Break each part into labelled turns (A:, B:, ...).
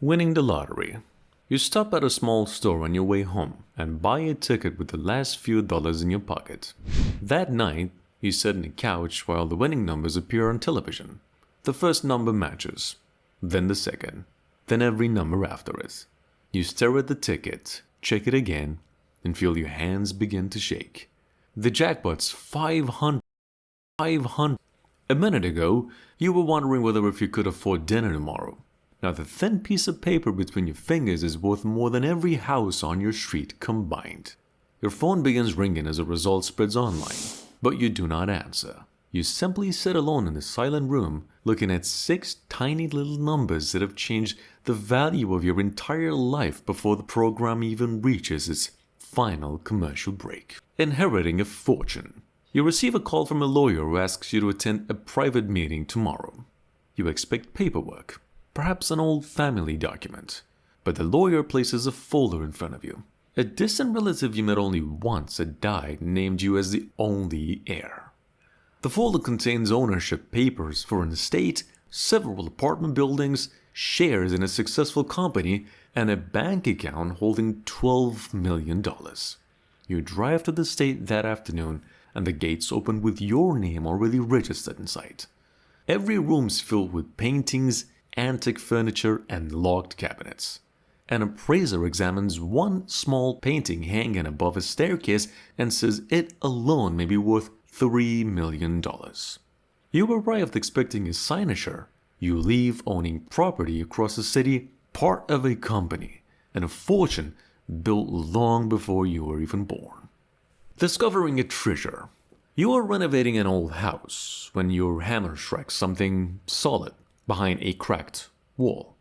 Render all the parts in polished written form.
A: Winning the lottery. You stop at a small store on your way home and buy a ticket with the last few dollars in your pocket. That night, you sit on the couch while the winning numbers appear on television. The first number matches, then the second, then every number after it. You stare at the ticket, check it again, and feel your hands begin to shake. The jackpot's 500. A minute ago, you were wondering whether if you could afford dinner tomorrow. Now the thin piece of paper between your fingers is worth more than every house on your street combined. Your phone begins ringing as a result spreads online, but you do not answer. You simply sit alone in a silent room, looking at 6 tiny little numbers that have changed the value of your entire life before the program even reaches its final commercial break. Inheriting a fortune. You receive a call from a lawyer who asks you to attend a private meeting tomorrow. You expect paperwork. Perhaps an old family document, but the lawyer places a folder in front of you. A distant relative you met only once had died and named you as the only heir. The folder contains ownership papers for an estate, several apartment buildings, shares in a successful company, and a bank account holding $12 million. You drive to the estate that afternoon, and the gates open with your name already registered inside. Every room's filled with paintings, antique furniture, and locked cabinets. An appraiser examines one small painting hanging above a staircase and says it alone may be worth $3 million. You arrived expecting a signature. You leave owning property across the city, part of a company, and a fortune built long before you were even born. Discovering a treasure. You are renovating an old house when your hammer strikes something solid behind a cracked wall.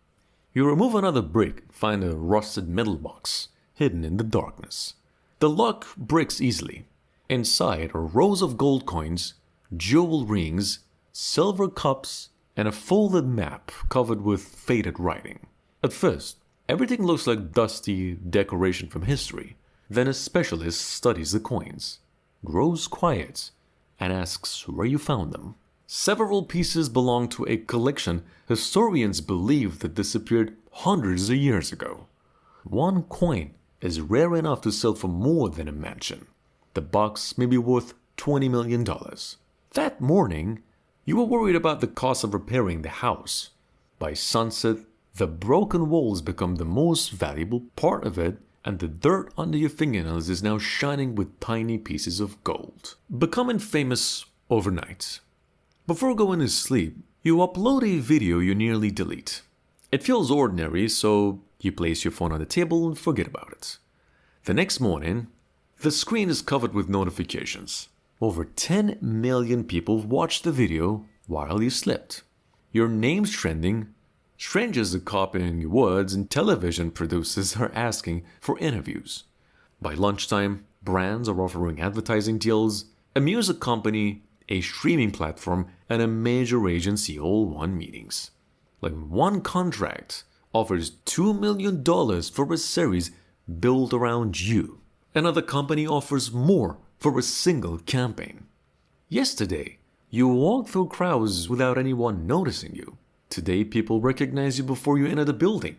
A: You remove another brick, find a rusted metal box hidden in the darkness. The lock breaks easily. Inside are rows of gold coins, jewel rings, silver cups, and a folded map covered with faded writing. At first, everything looks like dusty decoration from history. Then a specialist studies the coins, grows quiet, and asks where you found them. Several pieces belong to a collection historians believe that disappeared hundreds of years ago. One coin is rare enough to sell for more than a mansion. The box may be worth $20 million. That morning, you were worried about the cost of repairing the house. By sunset, the broken walls become the most valuable part of it, and the dirt under your fingernails is now shining with tiny pieces of gold. Becoming famous overnight. Before going to sleep, you upload a video you nearly delete. It feels ordinary, so you place your phone on the table and forget about it. The next morning, the screen is covered with notifications. Over 10 million people watched the video while you slept. Your name's trending, strangers are copying your words, and television producers are asking for interviews. By lunchtime, brands are offering advertising deals. A music company, a streaming platform, and a major agency all want meetings. Like one contract offers $2 million for a series built around you. Another company offers more for a single campaign. Yesterday, you walked through crowds without anyone noticing you. Today, people recognize you before you enter the building.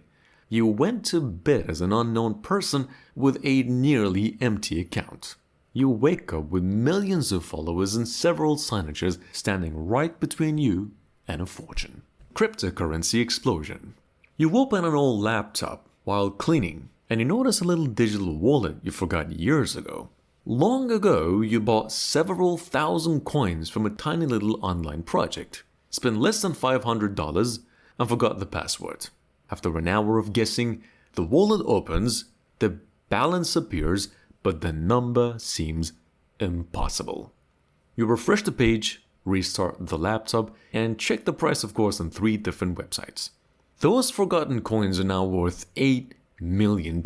A: You went to bed as an unknown person with a nearly empty account. You wake up with millions of followers and several signatures standing right between you and a fortune. Cryptocurrency explosion. You open an old laptop while cleaning, and you notice a little digital wallet you forgot years ago. Long ago, you bought several thousand coins from a tiny little online project, spent less than $500, and forgot the password. After an hour of guessing, the wallet opens, the balance appears, but the number seems impossible. You refresh the page, restart the laptop, and check the price, of course, on 3 different websites. Those forgotten coins are now worth $8 million.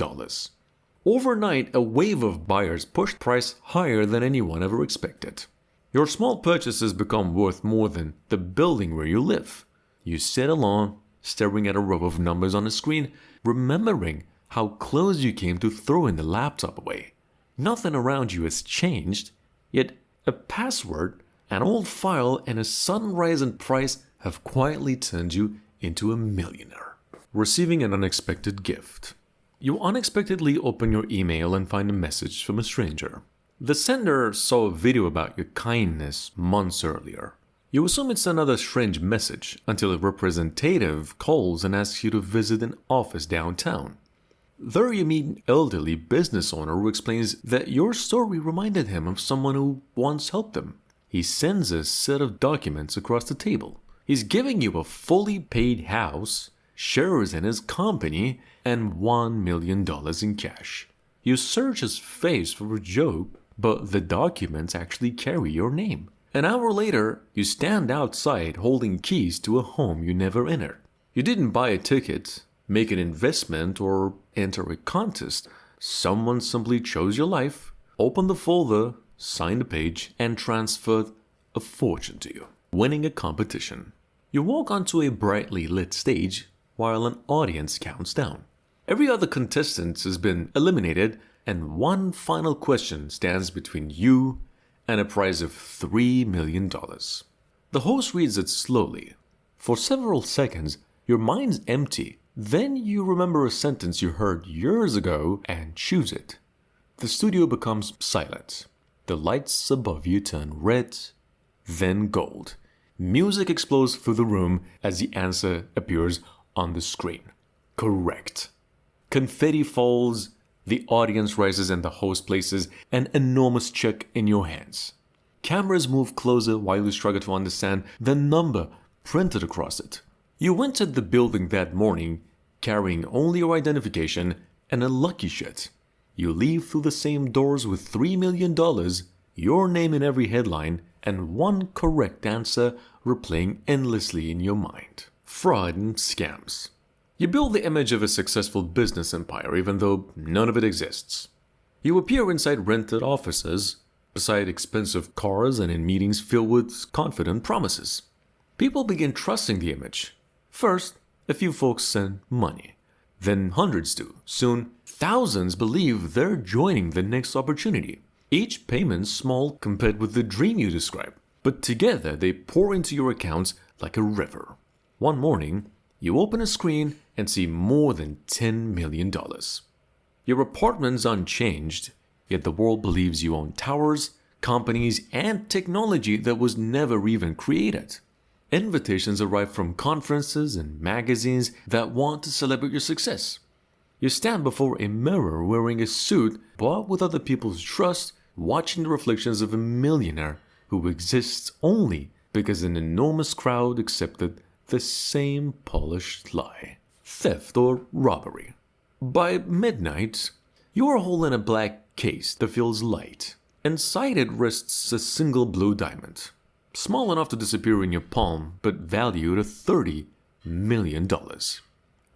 A: Overnight, a wave of buyers pushed price higher than anyone ever expected. Your small purchases become worth more than the building where you live. You sit alone, staring at a row of numbers on a screen, remembering how close you came to throwing the laptop away. Nothing around you has changed, yet a password, an old file, and a sudden rise in price have quietly turned you into a millionaire. Receiving an unexpected gift. You unexpectedly open your email and find a message from a stranger. The sender saw a video about your kindness months earlier. You assume it's another strange message until a representative calls and asks you to visit an office downtown. There you meet an elderly business owner who explains that your story reminded him of someone who once helped him. He sends a set of documents across the table. He's giving you a fully paid house, shares in his company, and $1 million in cash. You search his face for a joke, but the documents actually carry your name. An hour later, you stand outside holding keys to a home you never entered. You didn't buy a ticket, make an investment, or enter a contest. Someone simply chose your life, opened the folder, signed a page, and transferred a fortune to you. Winning a competition. You walk onto a brightly lit stage while an audience counts down. Every other contestant has been eliminated, and one final question stands between you and a prize of $3 million. The host reads it slowly. For several seconds, your mind's empty. Then you remember a sentence you heard years ago and choose it. The studio becomes silent. The lights above you turn red, then gold. Music explodes through the room as the answer appears on the screen. Correct. Confetti falls, the audience rises, and the host places an enormous check in your hands. Cameras move closer while you struggle to understand the number printed across it. You entered the building that morning carrying only your identification and a lucky shot. You leave through the same doors with $3 million, your name in every headline, and one correct answer replaying endlessly in your mind. Fraud and scams. You build the image of a successful business empire even though none of it exists. You appear inside rented offices, beside expensive cars, and in meetings filled with confident promises. People begin trusting the image. First, a few folks send money. Then hundreds do. Soon, thousands believe they're joining the next opportunity. Each payment small compared with the dream you describe, but together they pour into your accounts like a river. One morning, you open a screen and see more than $10 million. Your apartment's unchanged, yet the world believes you own towers, companies, and technology that was never even created. Invitations arrive from conferences and magazines that want to celebrate your success. You stand before a mirror wearing a suit bought with other people's trust, watching the reflections of a millionaire who exists only because an enormous crowd accepted the same polished lie. Theft or robbery. By midnight, you are holding a black case that feels light. Inside it rests a single blue diamond, small enough to disappear in your palm, but valued at $30 million.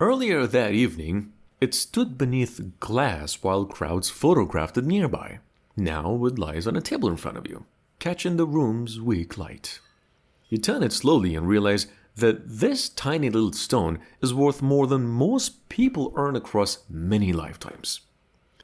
A: Earlier that evening, it stood beneath glass while crowds photographed it nearby. Now it lies on a table in front of you, catching the room's weak light. You turn it slowly and realize that this tiny little stone is worth more than most people earn across many lifetimes.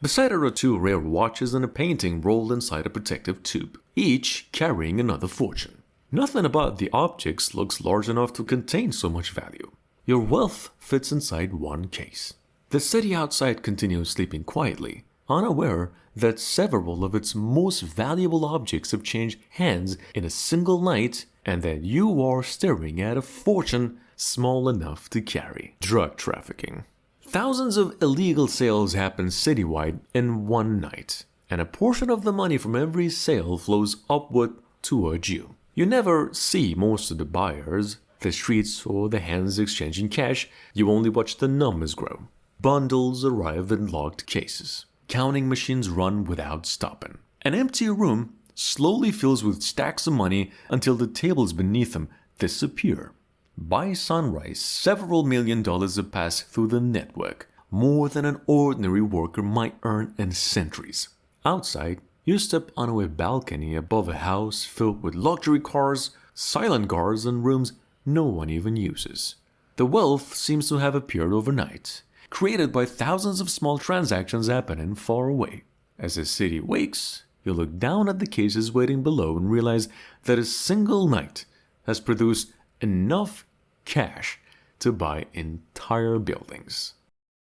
A: Beside it are two rare watches and a painting rolled inside a protective tube, each carrying another fortune. Nothing about the objects looks large enough to contain so much value. Your wealth fits inside one case. The city outside continues sleeping quietly, unaware that several of its most valuable objects have changed hands in a single night, and that you are staring at a fortune small enough to carry. Drug trafficking. Thousands of illegal sales happen citywide in one night, and a portion of the money from every sale flows upward toward you. You never see most of the buyers, the streets, or the hands exchanging cash. You only watch the numbers grow. Bundles arrive in locked cases. Counting machines run without stopping. An empty room slowly fills with stacks of money until the tables beneath them disappear. By sunrise, several $1 million have passed through the network, more than an ordinary worker might earn in centuries. Outside, you step onto a balcony above a house filled with luxury cars, silent guards, and rooms no one even uses. The wealth seems to have appeared overnight, created by thousands of small transactions happening far away. As the city wakes, you look down at the cases waiting below and realize that a single night has produced enough cash to buy entire buildings.